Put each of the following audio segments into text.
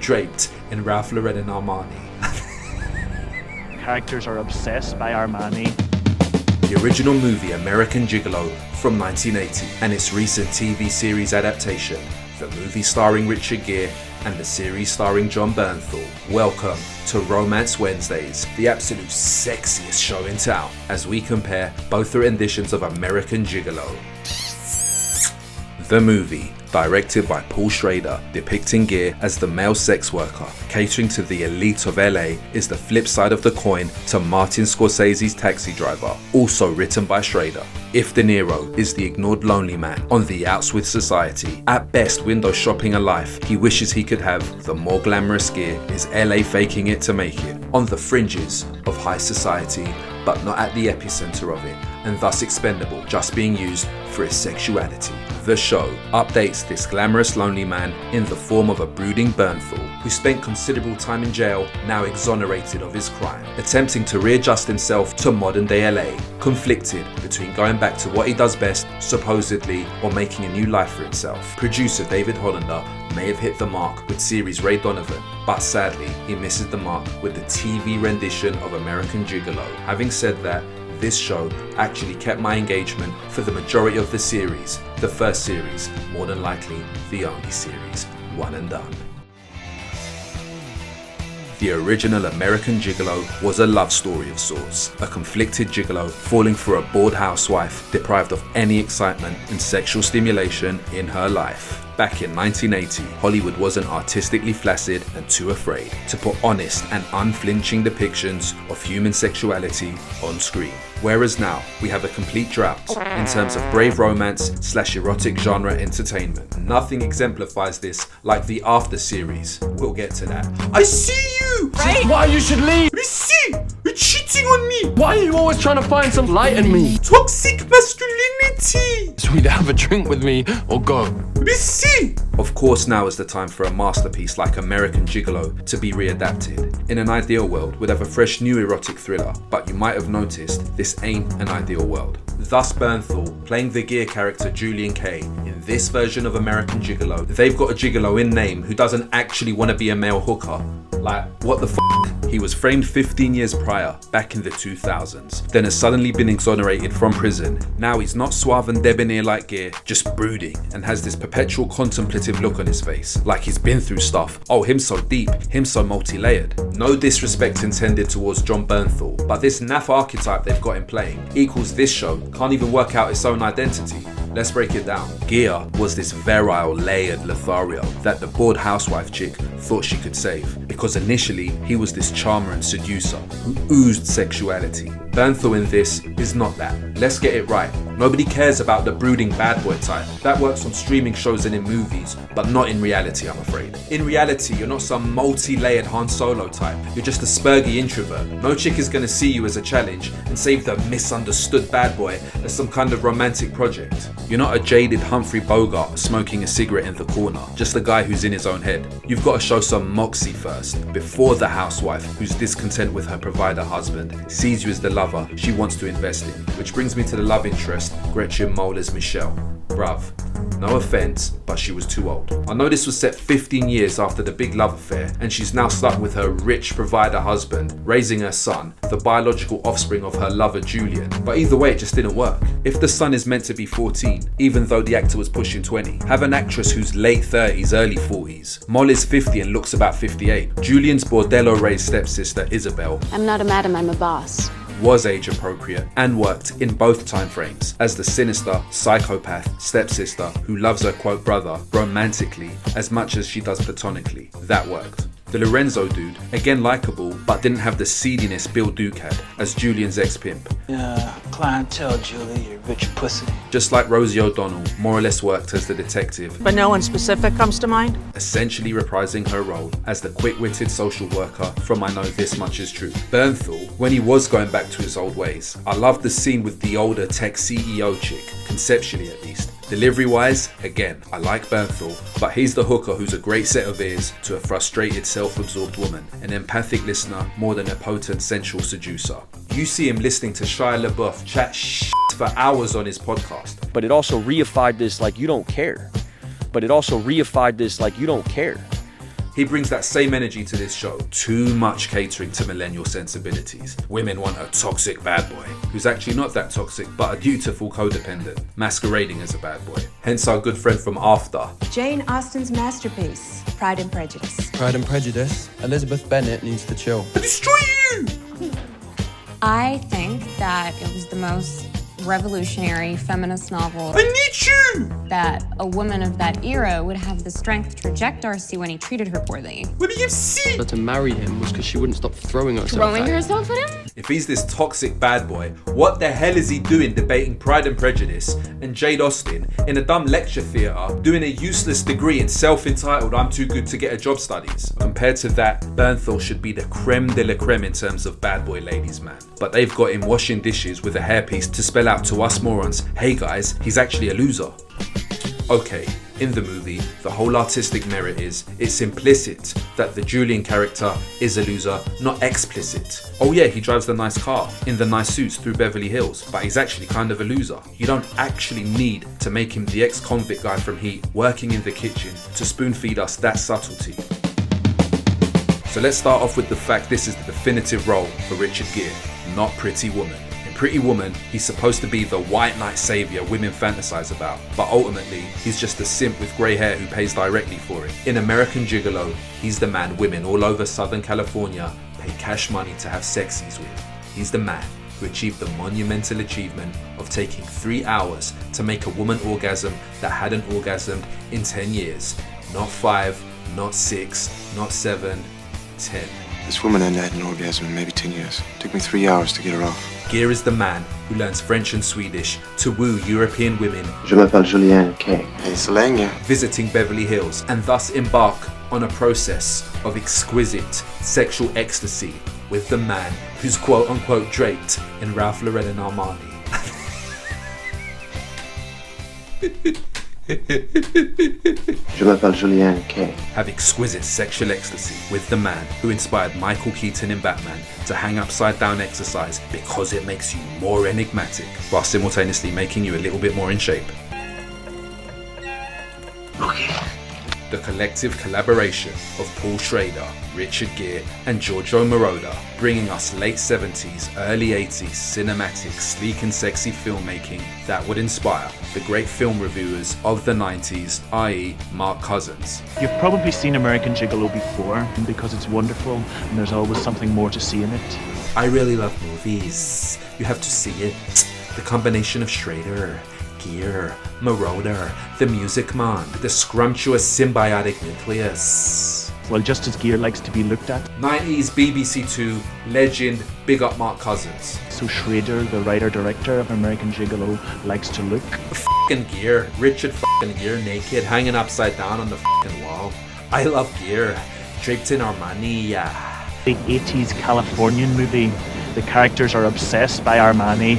draped in Ralph Lauren and Armani. Characters are obsessed by Armani. The original movie American Gigolo from 1980 and its recent TV series adaptation, the movie starring Richard Gere and the series starring Jon Bernthal. Welcome to Romance Wednesdays, the absolute sexiest show in town, as we compare both the renditions of American Gigolo. The movie, directed by Paul Schrader, depicting Gere as the male sex worker, catering to the elite of LA, is the flip side of the coin to Martin Scorsese's Taxi Driver, also written by Schrader. If De Niro is the ignored lonely man on the outs with society, at best window shopping a life he wishes he could have, the more glamorous Gere is LA faking it to make it, on the fringes of high society, but not at the epicenter of it, and thus expendable, just being used for his sexuality. The show updates this glamorous lonely man in the form of a brooding Bernthal, who spent considerable time in jail, now exonerated of his crime, attempting to readjust himself to modern day LA, conflicted between going back to what he does best, supposedly, or making a new life for himself. Producer David Hollander may have hit the mark with series Ray Donovan, but sadly he misses the mark with the TV rendition of American Gigolo. Having said that, this show actually kept my engagement for the majority of the series, the first series, more than likely the only series, one and done. The original American Gigolo was a love story of sorts, a conflicted gigolo falling for a bored housewife deprived of any excitement and sexual stimulation in her life. Back in 1980, Hollywood wasn't artistically flaccid and too afraid to put honest and unflinching depictions of human sexuality on screen. Whereas now, we have a complete drought in terms of brave romance/erotic genre entertainment. Nothing exemplifies this like the After series. We'll get to that. I see you! Right? Why you should leave? I see! You're cheating on me! Why are you always trying to find some light in me? Toxic masculinity! So either have a drink with me or go. I see! Of course, now is the time for a masterpiece like American Gigolo to be readapted. In an ideal world, we'd have a fresh new erotic thriller, but you might have noticed this ain't an ideal world. Thus Bernthal, playing the Gere character Julian Kay, in this version of American Gigolo, they've got a gigolo in name who doesn't actually want to be a male hooker. Like, what the f***? He was framed 15 years prior, back in the 2000s, then has suddenly been exonerated from prison. Now he's not suave and debonair like Gere, just brooding, and has this perpetual contemplative look on his face, like he's been through stuff. Oh, him so deep, him so multi-layered. No disrespect intended towards Jon Bernthal, but this naff archetype they've got in playing equals this show can't even work out its own identity. Let's break it down. Gere was this virile, layered Lothario that the bored housewife chick thought she could save, because initially he was this charmer and seducer who oozed sexuality. Bernthal in this is not that. Let's get it right. Nobody cares about the brooding bad boy type. That works on streaming shows and in movies, but not in reality, I'm afraid. In reality, you're not some multi-layered Han Solo type. You're just a spurgy introvert. No chick is gonna see you as a challenge and save the misunderstood bad boy as some kind of romantic project. You're not a jaded Humphrey Bogart smoking a cigarette in the corner, just a guy who's in his own head. You've got to show some moxie first, before the housewife, who's discontent with her provider husband, sees you as the lover she wants to invest in. Which brings me to the love interest, Gretchen Moller's Michelle. Bruv, no offense, but she was too old. I know this was set 15 years after the big love affair, and she's now stuck with her rich provider husband, raising her son, the biological offspring of her lover Julian. But either way, it just didn't work. If the son is meant to be 14, even though the actor was pushing 20, have an actress who's late 30s, early 40s. Molly's 50 and looks about 58. Julian's bordello-raised stepsister, Isabel, I'm not a madam, I'm a boss. was age appropriate and worked in both time frames as the sinister, psychopath stepsister who loves her quote brother romantically as much as she does platonically. That worked. The Lorenzo dude, again likable, but didn't have the seediness Bill Duke had as Julian's ex-pimp. Yeah, clientele, Julie, you rich pussy. Just like Rosie O'Donnell, more or less worked as the detective, But no one specific comes to mind? essentially reprising her role as the quick-witted social worker from I Know This Much Is True. Bernthal, when he was going back to his old ways, I loved the scene with the older tech CEO chick, conceptually at least. Delivery-wise, again, I like Bernthal, but he's the hooker who's a great set of ears to a frustrated, self-absorbed woman, an empathic listener more than a potent, sensual seducer. You see him listening to Shia LaBeouf chat shit for hours on his podcast. But it also reified this like you don't care. But it also reified this like you don't care. He brings that same energy to this show. Too much catering to millennial sensibilities. Women want a toxic bad boy, who's actually not that toxic, but a beautiful codependent, masquerading as a bad boy. Hence our good friend from After. Jane Austen's masterpiece, Pride and Prejudice. Pride and Prejudice. Elizabeth Bennet needs to chill. I destroy you! I think that it was the most revolutionary feminist novel I need you! that a woman of that era would have the strength to reject Darcy when he treated her poorly. What do you see? But to marry him was because she wouldn't stop throwing herself Throwing at him. herself at him? If he's this toxic bad boy, what the hell is he doing debating Pride and Prejudice and Jade Austen in a dumb lecture theatre doing a useless degree in self-entitled I'm too good to get a job studies? Compared to that, Bernthal should be the creme de la creme in terms of bad boy ladies man. But they've got him washing dishes with a hairpiece to spell out to us morons, hey guys, he's actually a loser. Okay, in the movie, the whole artistic merit is it's implicit that the Julian character is a loser, not explicit. Oh yeah, he drives the nice car in the nice suits through Beverly Hills, but he's actually kind of a loser. You don't actually need to make him the ex-convict guy from Heat working in the kitchen to spoon feed us that subtlety. So let's start off with the fact this is the definitive role for Richard Gere, not Pretty Woman. Pretty Woman, he's supposed to be the white knight savior women fantasize about, but ultimately, he's just a simp with grey hair who pays directly for it. In American Gigolo, he's the man women all over Southern California pay cash money to have sexies with. He's the man who achieved the monumental achievement of taking 3 hours to make a woman orgasm that hadn't orgasmed in 10 years. Not 5, not 6, not 7, 10. This woman hadn't had an orgasm in maybe 10 years. It took me 3 hours to get her off. Gere is the man who learns French and Swedish to woo European women. Je m'appelle Julien K. Hey, Selenia. Visiting Beverly Hills and thus embark on a process of exquisite sexual ecstasy with the man who's quote unquote draped in Ralph Lauren and Armani. Je m'appelle Julien K. Have exquisite sexual ecstasy with the man who inspired Michael Keaton in Batman to hang upside down exercise because it makes you more enigmatic while simultaneously making you a little bit more in shape. The collective collaboration of Paul Schrader, Richard Gere and Giorgio Moroder, bringing us late 70s, early 80s cinematic, sleek and sexy filmmaking that would inspire the great film reviewers of the 90s, i.e. Mark Cousins. You've probably seen American Gigolo before because it's wonderful and there's always something more to see in it. I really love movies. You have to see it. The combination of Schrader, Gere, Moroder, the music man, the scrumptious symbiotic nucleus. Well, just as Gere likes to be looked at, 90s BBC Two legend, big up Mark Cousins. so Schrader, the writer-director of American Gigolo, likes to look. F***ing Gere, Richard f***ing Gere naked, hanging upside down on the f***ing wall. I love Gere, draped in Armani, yeah. The 80s Californian movie. The characters are obsessed by Armani.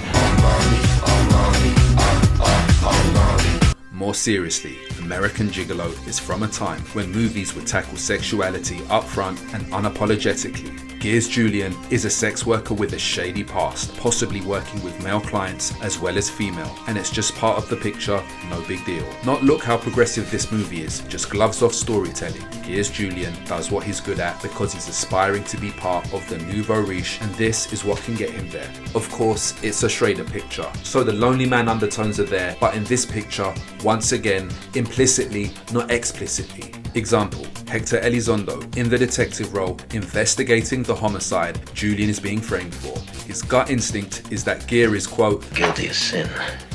More seriously, American Gigolo is from a time when movies would tackle sexuality upfront and unapologetically. Gere's Julian is a sex worker with a shady past, possibly working with male clients as well as female, and it's just part of the picture, no big deal. Not look how progressive this movie is, just gloves off storytelling. Gere's Julian does what he's good at because he's aspiring to be part of the nouveau riche, and this is what can get him there. Of course, it's a Schrader picture, so the lonely man undertones are there, but in this picture, once again, implicitly, not explicitly. Example, Hector Elizondo, in the detective role, investigating the homicide Julian is being framed for. His gut instinct is that Gere is, quote, Guilty as sin.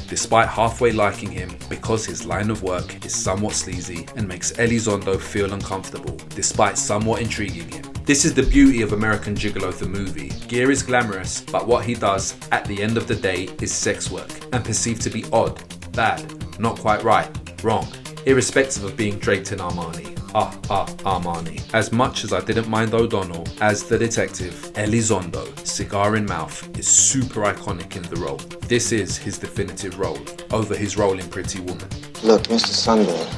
despite halfway liking him because his line of work is somewhat sleazy and makes Elizondo feel uncomfortable, despite somewhat intriguing him. This is the beauty of American Gigolo the movie. Gere is glamorous, but what he does at the end of the day is sex work, and perceived to be odd, bad, not quite right, wrong, irrespective of being draped in Armani. Armani. As much as I didn't mind O'Donnell as the detective, Elizondo, cigar in mouth, is super iconic in the role. This is his definitive role, over his role in Pretty Woman. Look, Mr. Sunday.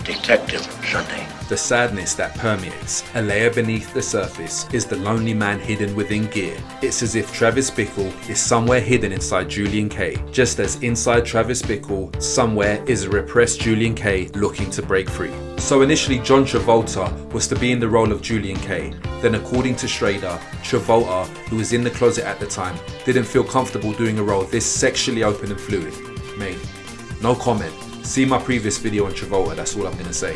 Detective Sunday. The sadness that permeates a layer beneath the surface is the lonely man hidden within Gere. It's as if Travis Bickle is somewhere hidden inside Julian K, just as inside Travis Bickle somewhere is a repressed Julian K looking to break free. So initially John Travolta was to be in the role of Julian Kay. Then according to Schrader, Travolta, who was in the closet at the time, didn't feel comfortable doing a role this sexually open and fluid. Mate, no comment. See my previous video on Travolta, that's all I'm gonna say.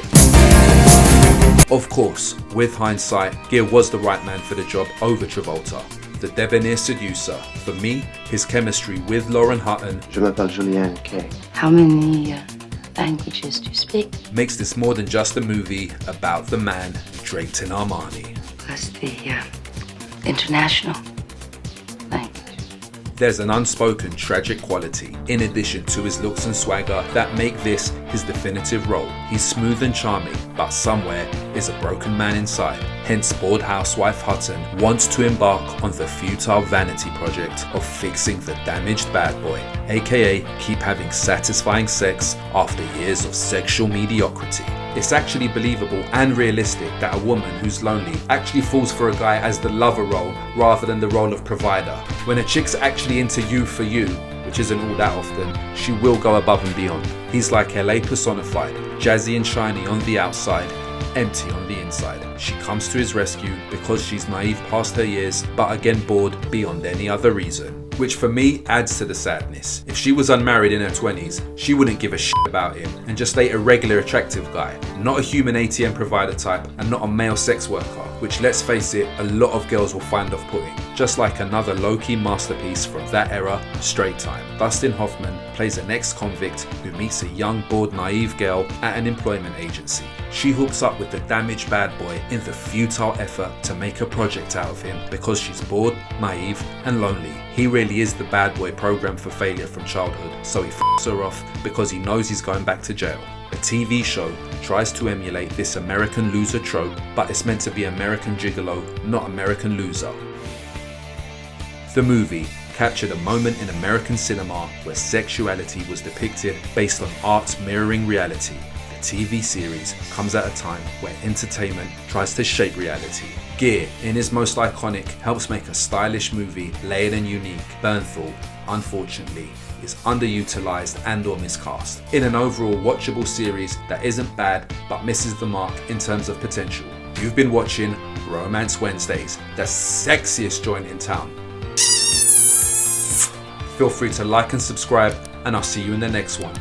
Of course, with hindsight, Gere was the right man for the job over Travolta. The debonair seducer. For me, his chemistry with Lauren Hutton Je m'appelle Julian Kay. How many languages do you speak? makes this more than just a movie about the man draped in Armani. Plus the international language. There's an unspoken tragic quality, in addition to his looks and swagger, that make this his definitive role. He's smooth and charming, but somewhere is a broken man inside. Hence, bored housewife Hutton wants to embark on the futile vanity project of fixing the damaged bad boy, aka keep having satisfying sex after years of sexual mediocrity. It's actually believable and realistic that a woman who's lonely actually falls for a guy as the lover role rather than the role of provider. When a chick's actually into you for you, which isn't all that often, she will go above and beyond. He's like LA personified, jazzy and shiny on the outside, empty on the inside. She comes to his rescue because she's naive past her years, but again bored beyond any other reason. Which for me adds to the sadness. If she was unmarried in her 20s, she wouldn't give a shit about him and just date a regular attractive guy, not a human ATM provider type and not a male sex worker, which let's face it, a lot of girls will find off-putting. Just like another low-key masterpiece from that era, Straight Time. Dustin Hoffman plays an ex-convict who meets a young, bored, naive girl at an employment agency. She hooks up with the damaged bad boy in the futile effort to make a project out of him because she's bored, naive, and lonely. He really is the bad boy programmed for failure from childhood, so he f***s her off because he knows he's going back to jail. The TV show tries to emulate this American loser trope, but it's meant to be American Gigolo, not American Loser. The movie captured a moment in American cinema where sexuality was depicted based on art's mirroring reality. The TV series comes at a time where entertainment tries to shape reality. Gere, in his most iconic, helps make a stylish movie layered and unique. Bernthal, unfortunately, is underutilized and or miscast. In an overall watchable series that isn't bad but misses the mark in terms of potential. You've been watching Romance Wednesdays, the sexiest joint in town. Feel free to like and subscribe, and I'll see you in the next one.